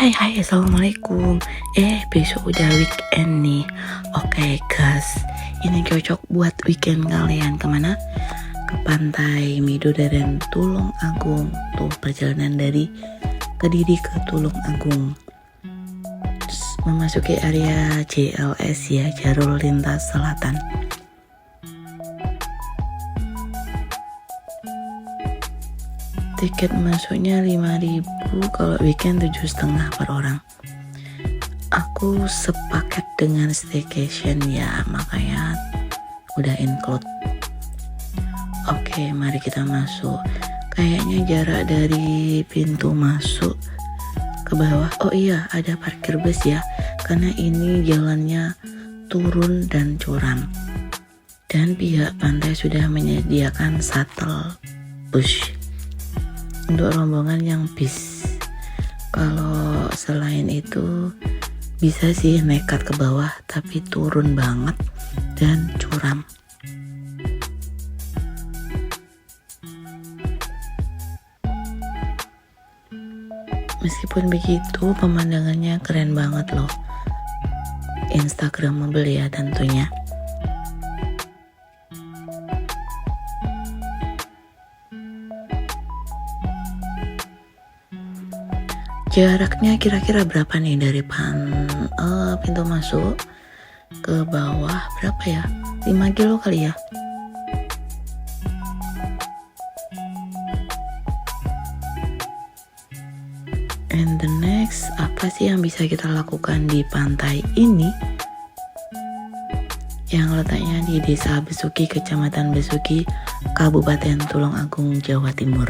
Hai, assalamualaikum. Besok udah weekend nih. Oke guys, ini cocok buat weekend kalian. Kemana? Ke pantai Midodaren Tulung Agung. Tuh perjalanan dari Kediri ke Tulung Agung. Memasuki area JLS ya, Jalur Lintas Selatan. Tiket masuknya 5.000, kalau weekend 7,5 per orang. Aku sepaket dengan staycation ya, makanya udah include. Oke, mari kita masuk. Kayaknya jarak dari pintu masuk ke bawah. Oh iya, ada parkir bus ya, karena ini jalannya turun dan curam. Dan pihak pantai sudah menyediakan shuttle bus untuk rombongan yang bis. Kalau selain itu bisa sih nekat ke bawah, tapi turun banget dan curam. Meskipun begitu, pemandangannya keren banget loh. Instagramable ya tentunya. Jaraknya kira-kira berapa nih dari pintu masuk ke bawah? Berapa ya? 5 kilo kali ya? And the next, apa sih yang bisa kita lakukan di pantai ini? Yang letaknya di Desa Besuki, Kecamatan Besuki, Kabupaten Tulung Agung, Jawa Timur.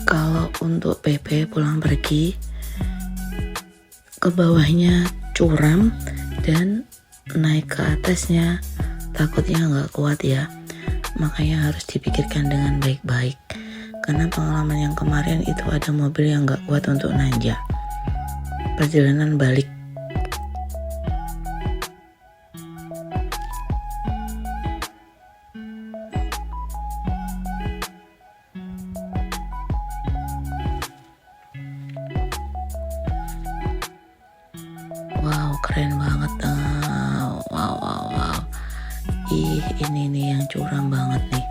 Kalau untuk PP pulang pergi, ke bawahnya curam dan naik ke atasnya takutnya nggak kuat ya, makanya harus dipikirkan dengan baik-baik. Karena pengalaman yang kemarin itu ada mobil yang nggak kuat untuk nanjak. Perjalanan balik. Wow, keren banget. Wow. Ini nih yang curam banget nih.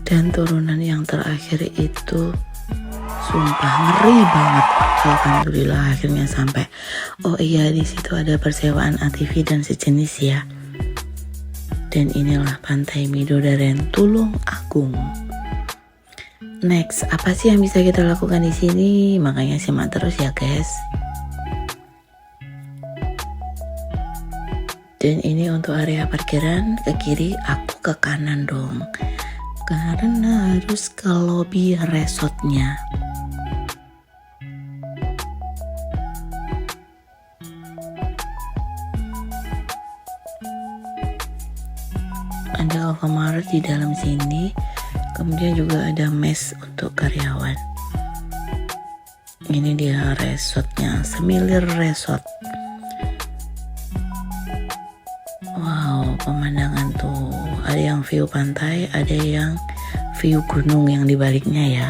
Dan turunan yang terakhir itu sumpah ngeri banget. Alhamdulillah akhirnya sampai. Oh iya, di situ ada persewaan ATV dan sejenis ya. Dan inilah pantai Midodaren Tulung Agung. Next, apa sih yang bisa kita lakukan di sini? Makanya simak terus ya guys. Dan ini untuk area parkiran, ke kiri, aku ke kanan dong. Karena harus ke lobi resortnya. Ada Alfamart di dalam sini, kemudian juga ada mes untuk karyawan. Ini dia resortnya, Semilir Resort. Wow, pemandangan tuh. Ada yang view pantai, ada yang view gunung yang dibaliknya ya.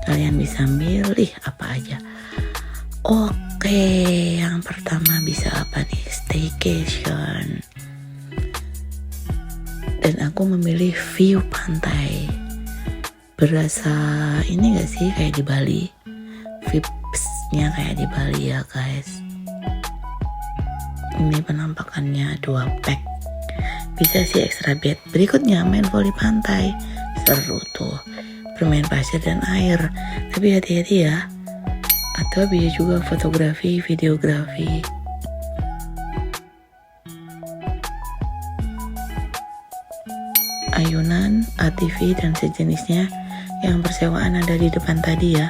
Kalian bisa milih apa aja. Oke, yang pertama bisa apa nih? Staycation. Dan aku memilih view pantai. Berasa ini gak sih kayak di Bali? Vibes-nya kayak di Bali ya guys. Ini penampakannya 2 pack. Bisa sih extra bed. Berikutnya main volley pantai. Seru tuh. Bermain pasir dan air. Tapi hati-hati ya. Atau bisa juga fotografi, videografi. ayunan, ATV dan sejenisnya yang persewaan ada di depan tadi ya.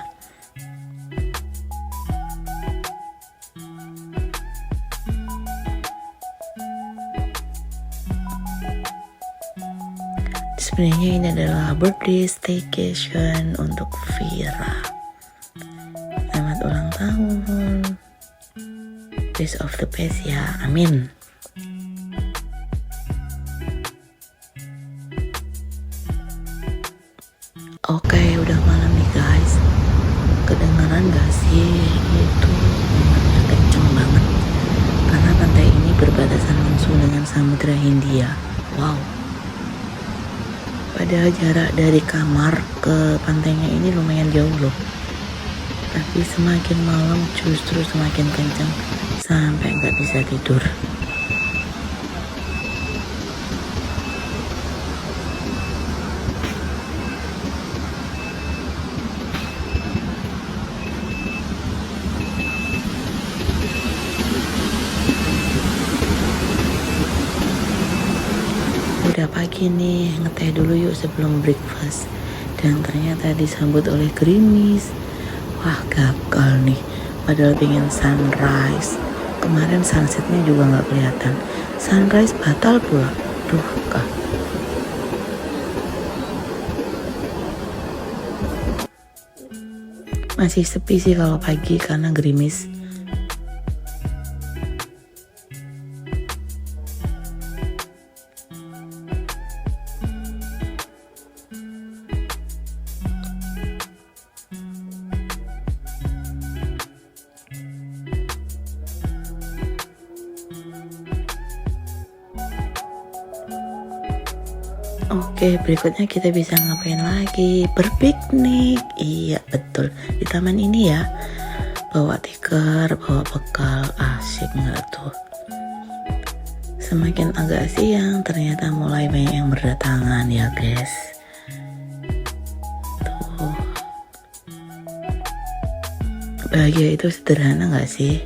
Sebenarnya ini adalah birthday staycation untuk Vira. Selamat ulang tahun, best of the best ya, amin. Oke, udah malam nih guys. Kedengaran gak sih itu ombaknya kenceng banget? Karena pantai ini berbatasan langsung dengan Samudra Hindia. Wow. Padahal jarak dari kamar ke pantainya ini lumayan jauh loh. Tapi semakin malam justru semakin kencang sampai nggak bisa tidur. Udah pagi nih, ngeteh dulu yuk sebelum breakfast. Dan ternyata disambut oleh gerimis. Wah, gagal nih. Padahal pengen sunrise. Kemarin sunsetnya juga nggak kelihatan. Sunrise batal pula. Duh, kah. Masih sepi sih kalau pagi karena gerimis. Oke, berikutnya kita bisa ngapain lagi? Berpiknik. Iya, betul. Di taman ini ya. Bawa tikar, bawa bekal. Asik nggak tuh? Semakin agak siang, ternyata mulai banyak yang berdatangan ya guys. Tuh. Bahagia itu sederhana nggak sih?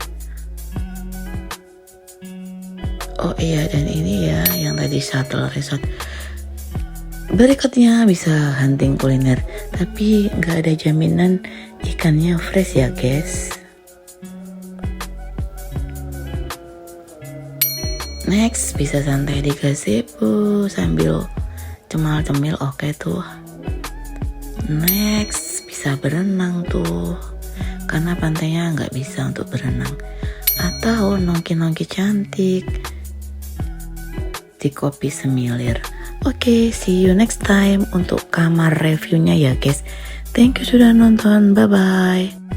Oh iya, dan ini ya yang tadi shuttle resort. Berikutnya bisa hunting kuliner, tapi nggak ada jaminan ikannya fresh ya guys. Next bisa santai di gazebo sambil cemal-cemil, oke tuh. Next bisa berenang tuh, karena pantainya nggak bisa untuk berenang. Atau nongki-nongki cantik di kopi semilir. Oke, see you next time untuk kamar reviewnya ya guys. Thank you sudah nonton, bye bye.